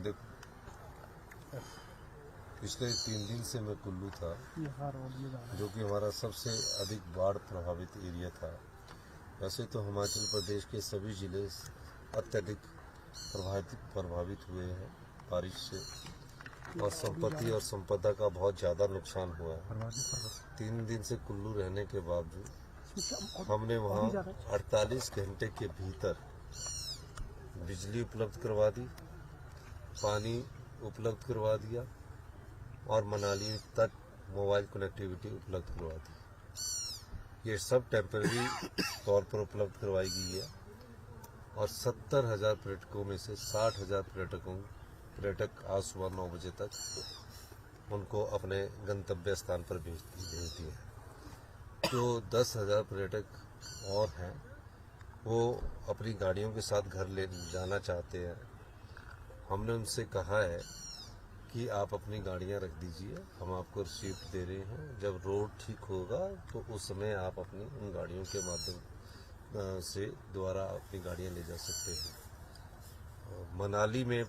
देखो, पिछले 3 दिन से मैं कुल्लू था, जो कि हमारा सबसे अधिक बाढ़ प्रभावित एरिया था। वैसे तो हिमाचल प्रदेश के सभी जिले अत्यधिक प्रभावित हुए हैं बारिश से, और संपत्ति और संपदा का बहुत ज़्यादा नुकसान हुआ है। 3 दिन से कुल्लू रहने के बावजूद हमने वहाँ 48 घंटे के भीतर बिजली उपलब्ध करवा दी, पानी उपलब्ध करवा दिया और मनाली तक मोबाइल कनेक्टिविटी उपलब्ध करवा दी। ये सब टेम्पररी तौर पर उपलब्ध करवाई गई है और 70,000 पर्यटकों में से 60,000 पर्यटक आज सुबह 9 बजे तक उनको अपने गंतव्य स्थान पर भेज दिए। जो 10,000 पर्यटक और हैं वो अपनी गाड़ियों के साथ घर ले जाना चाहते हैं। हमने उनसे कहा है कि आप अपनी गाड़ियां रख दीजिए, हम आपको रिसीप्ट दे रहे हैं। जब रोड ठीक होगा तो उस समय आप अपनी उन गाड़ियों के माध्यम से द्वारा अपनी गाड़ियां ले जा सकते हैं। मनाली में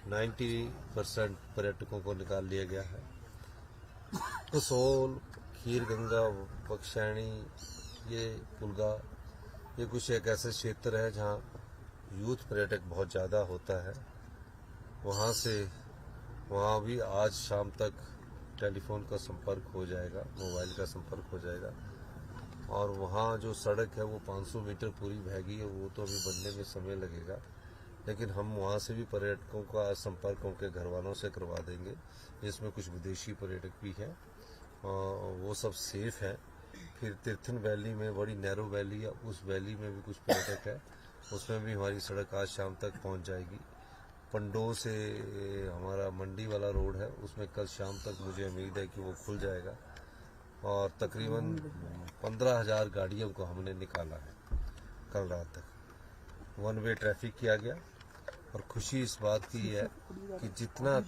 90% पर्यटकों को निकाल लिया गया है। कसोल, खीरगंगा, बक्सैनी, ये पुलगा, ये कुछ एक ऐसे क्षेत्र है जहाँ यूथ पर्यटक बहुत ज़्यादा होता है। वहाँ भी आज शाम तक टेलीफोन का संपर्क हो जाएगा, मोबाइल का संपर्क हो जाएगा। और वहाँ जो सड़क है वो 500 मीटर पूरी बहगी है, वो तो अभी बनने में समय लगेगा, लेकिन हम वहाँ से भी पर्यटकों का संपर्क उनके घर वालों से करवा देंगे, जिसमें कुछ विदेशी पर्यटक भी हैं, वो सब सेफ है। फिर तीर्थन वैली में बड़ी नैरो वैली है, उस वैली में भी कुछ पर्यटक है, उसमें भी हमारी सड़क आज शाम तक पहुंच जाएगी। पंडो से हमारा मंडी वाला रोड है, उसमें कल शाम तक मुझे उम्मीद है कि वो खुल जाएगा। और तकरीबन 15,000 गाड़ियों को हमने निकाला है कल रात तक। 1 वे ट्रैफिक किया गया और खुशी इस बात की है कि जितना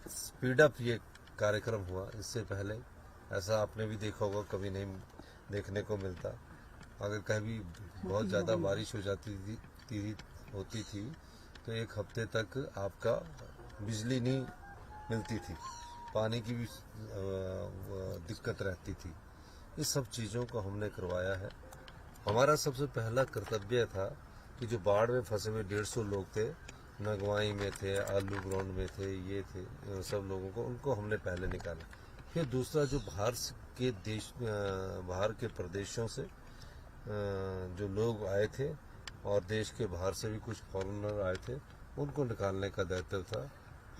स्पीड अप ये कार्यक्रम हुआ, इससे पहले ऐसा आपने भी देखा होगा, कभी नहीं देखने को मिलता। अगर कभी बहुत ज़्यादा बारिश हो होती थी तो 1 हफ्ते तक आपका बिजली नहीं मिलती थी, पानी की भी दिक्कत रहती थी। इस सब चीज़ों को हमने करवाया है। हमारा सबसे पहला कर्तव्य था कि जो बाढ़ में फंसे हुए 150 लोग थे, नगवाई में थे, आलू ग्राउंड में थे, ये थे सब लोगों को, उनको हमने पहले निकाला। फिर दूसरा जो बाहर के प्रदेशों से जो लोग आए थे और देश के बाहर से भी कुछ फॉरेनर आए थे, उनको निकालने का दायित्व था।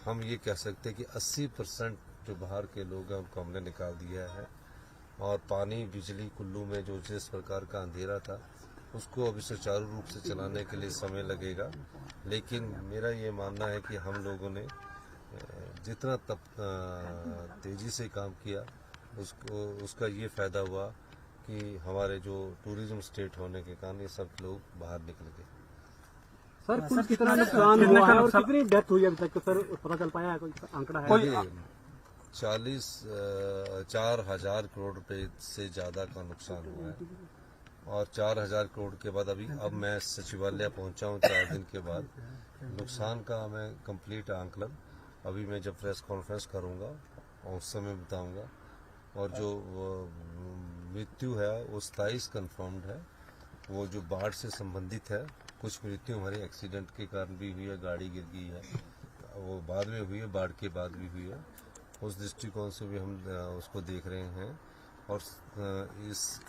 हम ये कह सकते हैं कि 80% जो बाहर के लोग हैं उनको हमने निकाल दिया है। और पानी, बिजली कुल्लू में जो जिस प्रकार का अंधेरा था, उसको अभी सुचारू रूप से चलाने के लिए समय लगेगा। लेकिन मेरा ये मानना है कि हम लोगों ने जितना तेज़ी से काम किया, उसका ये फ़ायदा हुआ कि हमारे जो टूरिज्म स्टेट होने के कारण ये सब लोग बाहर निकल गए। सर कुल कितना नुकसान हुआ है और कितनी डेथ हुई अभी तक, सर पता चल पाया है? कोई आंकड़ा है? 4,000 करोड़ रुपए से ज़्यादा का नुकसान हुआ है। और 4,000 करोड़ के बाद अब मैं सचिवालय पहुंचा हूं 4 दिन के बाद। नुकसान का मैं कंप्लीट आंकलन अभी मैं जब प्रेस कॉन्फ्रेंस करूंगा और उस समय बताऊंगा। और जो मृत्यु है वो 27 कन्फर्म्ड है, वो जो बाढ़ से संबंधित है। कुछ मृत्यु हमारे एक्सीडेंट के कारण भी हुई है, गाड़ी गिर गई है, वो बाद में हुई है, बाढ़ के बाद भी हुई है। उस दृष्टिकोण से भी हम उसको देख रहे हैं। और इस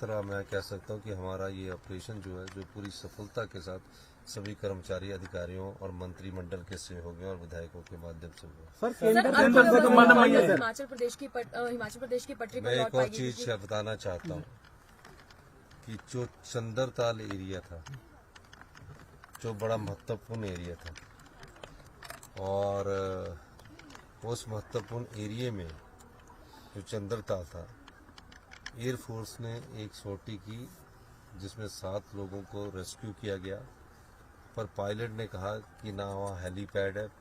तरह मैं कह सकता हूँ कि हमारा ये ऑपरेशन जो है, जो पूरी सफलता के साथ सभी कर्मचारी, अधिकारियों और मंत्रिमंडल के सहयोगियों और विधायकों के माध्यम से हुआ। हिमाचल प्रदेश की पटरी मैं एक और चीज बताना चाहता हूँ कि जो चंद्रताल एरिया था, जो बड़ा महत्वपूर्ण एरिया था, और उस महत्वपूर्ण एरिया में जो चंद्रताल था, एयरफोर्स ने एक सोटी की जिसमें 7 लोगों को रेस्क्यू किया गया। पर पायलट ने कहा कि ना वहाँ हेलीपैड है,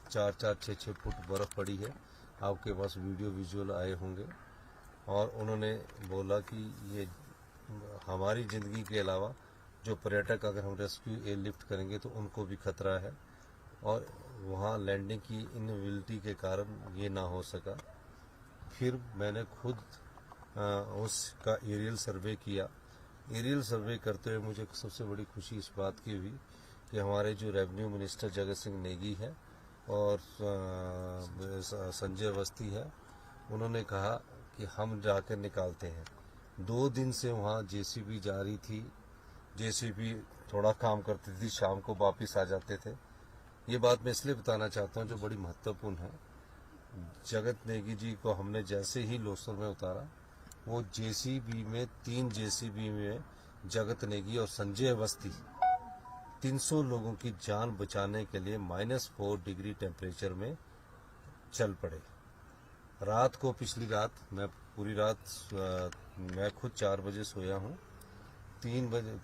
4-4, 6-6 फुट बर्फ़ पड़ी है, आपके पास वीडियो विजुअल आए होंगे। और उन्होंने बोला कि ये हमारी ज़िंदगी के अलावा जो पर्यटक अगर हम रेस्क्यू एयरलिफ्ट करेंगे तो उनको भी खतरा है। और वहाँ लैंडिंग की इनएबिलिटी के कारण ये ना हो सका। फिर मैंने खुद उसका एरियल सर्वे किया। एरियल सर्वे करते हुए मुझे सबसे बड़ी खुशी इस बात की हुई कि हमारे जो रेवेन्यू मिनिस्टर जगत सिंह नेगी है और संजय अवस्थी है, उन्होंने कहा कि हम जाकर निकालते हैं। 2 दिन से वहाँ जेसीबी जा रही थी। जेसीबी थोड़ा काम करती थी, शाम को वापिस आ जाते थे। ये बात मैं इसलिए बताना चाहता हूँ जो बड़ी महत्वपूर्ण है। जगत नेगी जी को हमने जैसे ही लोसर में उतारा, वो जेसीबी में 3 जेसीबी में जगत नेगी और संजय अवस्थी 300 लोगों की जान बचाने के लिए -4 डिग्री टेम्परेचर में चल पड़े। रात को, पिछली रात मैं पूरी रात मैं खुद 4 बजे सोया हूँ। 3 बजे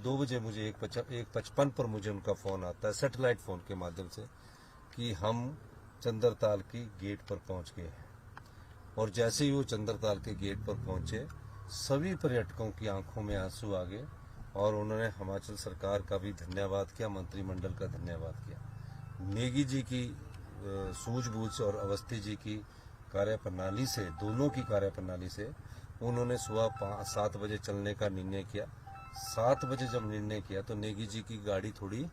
2 बजे मुझे 1:55 पर मुझे उनका फ़ोन आता है सैटेलाइट फ़ोन के माध्यम से कि हम चंद्रताल की गेट पर पहुंच गए हैं। और जैसे ही वो चंद्रताल के गेट पर पहुंचे, सभी पर्यटकों की आंखों में आंसू आ गए और उन्होंने हिमाचल सरकार का भी धन्यवाद किया, मंत्रिमंडल का धन्यवाद किया। नेगी जी की सूझबूझ और अवस्थी जी की कार्यप्रणाली से, दोनों की कार्यप्रणाली से उन्होंने सुबह 7 बजे चलने का निर्णय किया। 7 बजे जब निर्णय किया तो नेगी जी की गाड़ी थोड़ी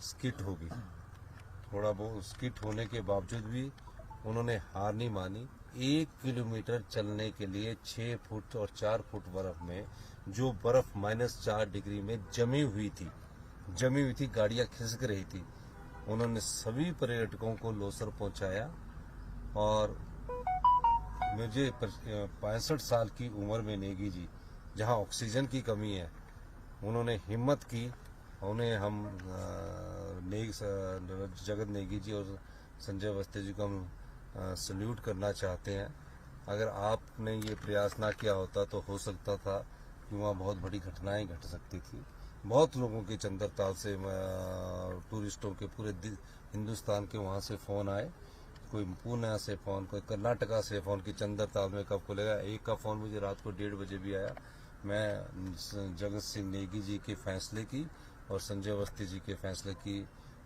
स्किट हो गई। थोड़ा बहुत स्किट होने के बावजूद भी उन्होंने हार नहीं मानी। 1 किलोमीटर चलने के लिए 6 फुट और 4 फुट बर्फ में, जो बर्फ -4 डिग्री में जमी हुई थी, गाड़ियां खिसक रही थी। उन्होंने सभी पर्यटकों को लोसर पहुंचाया और मुझे 65 साल की उम्र में नेगी जी, जहां ऑक्सीजन की कमी है, उन्होंने हिम्मत की। उन्हें हम जगत नेगी जी और संजय अवस्थी जी को हम सल्यूट करना चाहते हैं। अगर आपने ये प्रयास ना किया होता तो हो सकता था कि वहाँ बहुत बड़ी घटनाएं घट सकती थी। बहुत लोगों के चंद्रताल से, टूरिस्टों के पूरे हिंदुस्तान के वहाँ से फ़ोन आए। कोई पुणे से फ़ोन, कोई कर्नाटका से फ़ोन कि चंद्रताल में कब खुलेगा। एक का फ़ोन मुझे रात को 1:30 बजे भी आया। मैं जगत सिंह नेगी जी के फैसले की और संजय अवस्थी जी के फैसले की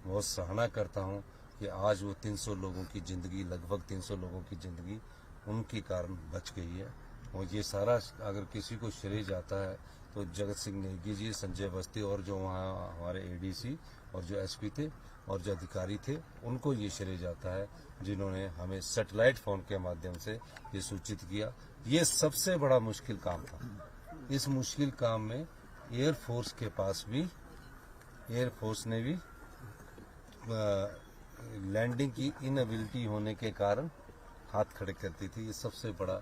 बहुत सराहना करता हूं कि आज वो 300 लोगों की ज़िंदगी, लगभग 300 लोगों की ज़िंदगी उनके कारण बच गई है। और ये सारा अगर किसी को श्रेय जाता है तो जगत सिंह नेगी जी, संजय अवस्थी और जो वहाँ हमारे एडीसी और जो एसपी थे और जो अधिकारी थे, उनको ये श्रेय जाता है जिन्होंने हमें सैटेलाइट फ़ोन के माध्यम से ये सूचित किया। ये सबसे बड़ा मुश्किल काम था। इस मुश्किल काम में एयरफोर्स के पास भी, एयरफोर्स ने भी लैंडिंग की इनएबिलिटी होने के कारण हाथ खड़े करती थी। ये सबसे बड़ा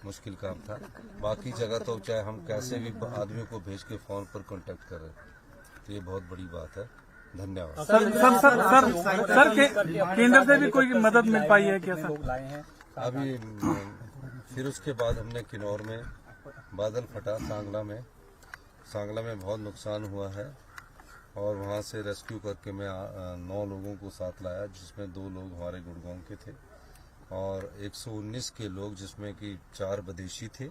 मुश्किल काम था। बाकी जगह तो चाहे हम कैसे भी आदमियों को भेज के फ़ोन पर कांटेक्ट कर रहे, तो ये बहुत बड़ी बात है। धन्यवाद। सर केंद्र से भी कोई मदद मिल पाई है क्या सर? अभी फिर उसके बाद हमने किन्नौर में बादल फटा, सांगला में बहुत नुकसान हुआ है और वहाँ से रेस्क्यू करके मैं 9 लोगों को साथ लाया, जिसमें 2 लोग हमारे गुड़गांव के थे और 119 के लोग, जिसमें कि 4 विदेशी थे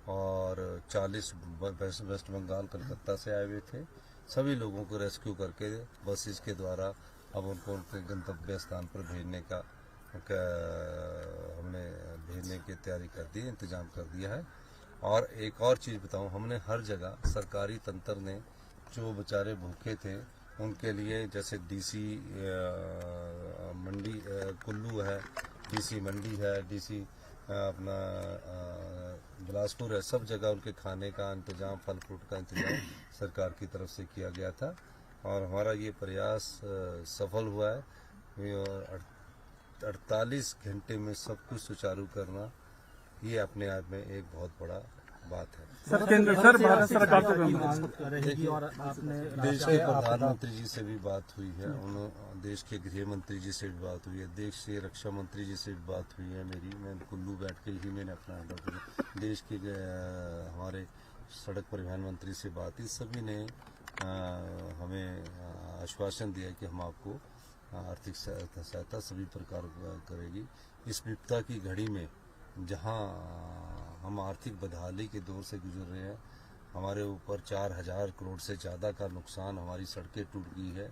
और 40 वेस्ट बंगाल कलकत्ता से आए हुए थे। सभी लोगों को रेस्क्यू करके बसेस के द्वारा अब उनको उनके गंतव्य स्थान पर भेजने का हमने भेजने की तैयारी कर दी, इंतजाम कर दिया है। और एक और चीज़ बताऊं, हमने हर जगह सरकारी तंत्र ने जो बेचारे भूखे थे उनके लिए, जैसे डीसी मंडी कुल्लू है, डीसी मंडी है, डीसी अपना बिलासपुर है, सब जगह उनके खाने का इंतजाम, फल फ्रूट का इंतजाम सरकार की तरफ से किया गया था और हमारा ये प्रयास सफल हुआ है। और 48 घंटे में सब कुछ सुचारू करना, ये अपने आप में एक बहुत बड़ा बात है। सर केंद्र सर भारत सरकार देखिए, देश के प्रधानमंत्री जी से भी बात हुई है, देश के गृह मंत्री जी से भी बात हुई है, देश के रक्षा मंत्री जी से भी बात हुई है मेरी। मैं कुल्लू बैठ के ही मैंने अपना देश के हमारे सड़क परिवहन मंत्री से बात की। सभी ने हमें आश्वासन दिया कि हम आपको आर्थिक सहायता सभी प्रकार करेगी। इस विपदा की घड़ी में जहां हम आर्थिक बदहाली के दौर से गुजर रहे हैं, हमारे ऊपर 4000 करोड़ से ज़्यादा का नुकसान, हमारी सड़कें टूट गई है,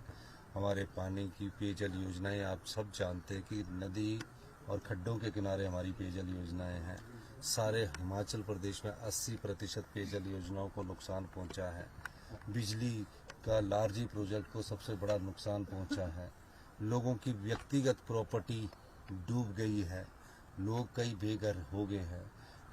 हमारे पानी की पेयजल योजनाएं आप सब जानते हैं कि नदी और खड्डों के किनारे हमारी पेयजल योजनाएं हैं। सारे हिमाचल प्रदेश में 80% पेयजल योजनाओं को नुकसान पहुंचा है। बिजली का लार्जी प्रोजेक्ट को सबसे बड़ा नुकसान पहुंचा है। लोगों की व्यक्तिगत प्रॉपर्टी डूब गई है। लोग कई बेघर हो गए हैं।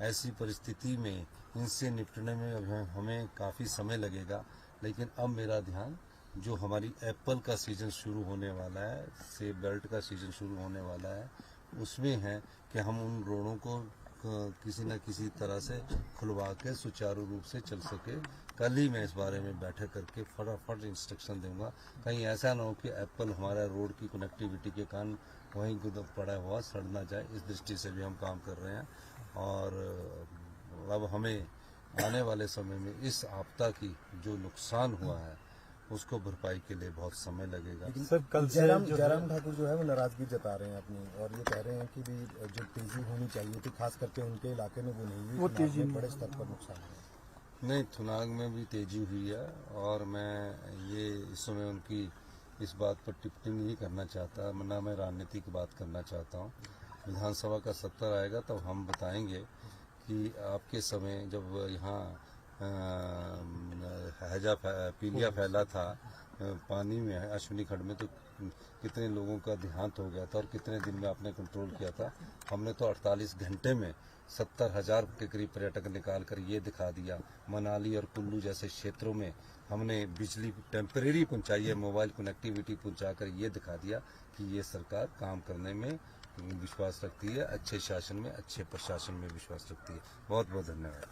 ऐसी परिस्थिति में इनसे निपटने में अब हमें काफ़ी समय लगेगा, लेकिन अब मेरा ध्यान जो हमारी एप्पल का सीज़न शुरू होने वाला है, सेब बेल्ट का सीज़न शुरू होने वाला है, उसमें है कि हम उन रोडों को किसी न किसी तरह से खुलवा के सुचारू रूप से चल सके। कल ही मैं इस बारे में बैठक करके फटाफट इंस्ट्रक्शन दूंगा। कहीं ऐसा ना हो कि एप्पल हमारा रोड की कनेक्टिविटी के कारण वहीं गुदम पड़ा हुआ सड़ ना जाए। इस दृष्टि से भी हम काम कर रहे हैं और अब हमें आने वाले समय में इस आपदा की जो नुकसान हुआ है उसको भरपाई के लिए बहुत समय लगेगा। सर कल जयराम ठाकुर जो है वो नाराजगी जता रहे हैं अपनी, और ये कह रहे हैं कि भी जो तेजी होनी चाहिए थी खास करके उनके इलाके में वो नहीं हुई, वो तेजी बड़े स्तर पर नुकसान है। नहीं, थुनाग में भी तेजी हुई है और मैं ये इस समय उनकी इस बात पर टिप्पणी नहीं करना चाहता, ना मैं राजनीति की बात करना चाहता हूँ। विधानसभा का सत्र आएगा तब हम बताएंगे कि आपके समय जब यहाँ हैजा पीलिया फैला था पानी में अश्विनी खड्ड में, तो कितने लोगों का देहांत हो गया था और कितने दिन में आपने कंट्रोल किया था। हमने तो 48 घंटे में 70,000 के करीब पर्यटक निकाल कर ये दिखा दिया। मनाली और कुल्लू जैसे क्षेत्रों में हमने बिजली टेम्परेरी पहुंचाई है, मोबाइल कनेक्टिविटी पहुंचाकर ये दिखा दिया कि ये सरकार काम करने में विश्वास रखती है, अच्छे शासन में, अच्छे प्रशासन में विश्वास रखती है। बहुत बहुत धन्यवाद।